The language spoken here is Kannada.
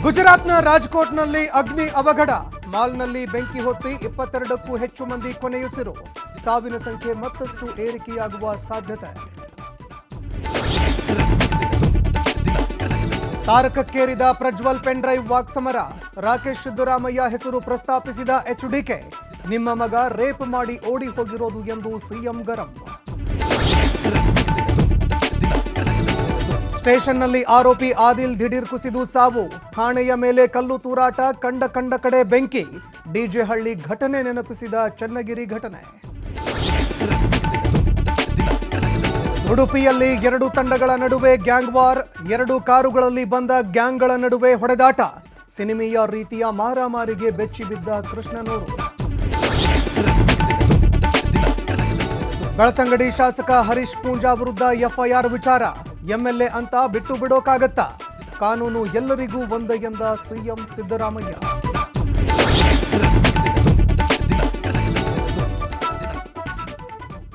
ಗುಜರಾತ್ನ ರಾಜ್ಕೋಟ್ನಲ್ಲಿ ಅಗ್ನಿ ಅವಘಡ, ಮಾಲ್ನಲ್ಲಿ ಬೆಂಕಿ ಹೊತ್ತಿ 22ಕ್ಕೂ ಹೆಚ್ಚು ಮಂದಿ ಕೊನೆಯುಸಿರು. ಸಾವಿನ ಸಂಖ್ಯೆ ಮತ್ತಷ್ಟು ಏರಿಕೆಯಾಗುವ ಸಾಧ್ಯತೆ. ತಾರಕಕ್ಕೇರಿದ ಪ್ರಜ್ವಲ್ ಪೆನ್ ಡ್ರೈವ್ ವಾಕ್ಸಮರ, ರಾಕೇಶ್ ಸಿದ್ದರಾಮಯ್ಯ ಹೆಸರು ಪ್ರಸ್ತಾಪಿಸಿದ ಎಚ್ಡಿಕೆ. ನಿಮ್ಮ ಮಗ ರೇಪ್ ಮಾಡಿ ಓಡಿ ಹೋಗಿರೋದು ಎಂದು ಸಿಎಂ ಗರಂ. ಸ್ಟೇಷನ್ನಲ್ಲಿ ಆರೋಪಿ ಆದಿಲ್ ದಿಢೀರ್ ಕುಸಿದು ಸಾವು, ಠಾಣೆಯ ಮೇಲೆ ಕಲ್ಲು ತೂರಾಟ, ಕಂಡ ಕಡೆ ಬೆಂಕಿ. ಡಿಜೆಹಳ್ಳಿ ಘಟನೆ ನೆನಪಿಸಿದ ಚನ್ನಗಿರಿ ಘಟನೆ. ಉಡುಪಿಯಲ್ಲಿ 2 ತಂಡಗಳ ನಡುವೆ ಗ್ಯಾಂಗ್ ವಾರ್, 2 ಕಾರುಗಳಲ್ಲಿ ಬಂದ ಗ್ಯಾಂಗ್ಗಳ ನಡುವೆ ಹೊಡೆದಾಟ. ಸಿನಿಮೀಯ ರೀತಿಯ ಮಾರಾಮಾರಿಗೆ ಬೆಚ್ಚಿಬಿದ್ದ ಕೃಷ್ಣನೂರು. ಬೆಳ್ತಂಗಡಿ ಶಾಸಕ ಹರೀಶ್ ಪೂಂಜಾ ವಿರುದ್ಧ ಎಫ್ಐಆರ್ ವಿಚಾರ. ಎಂಎಲ್ಎ ಅಂತ ಬಿಟ್ಟು ಬಿಡೋಕಾಗತ್ತಾ? ಕಾನೂನು ಎಲ್ಲರಿಗೂ ಒಂದೇ ಎಂದ ಸಿಎಂ ಸಿದ್ದರಾಮಯ್ಯ.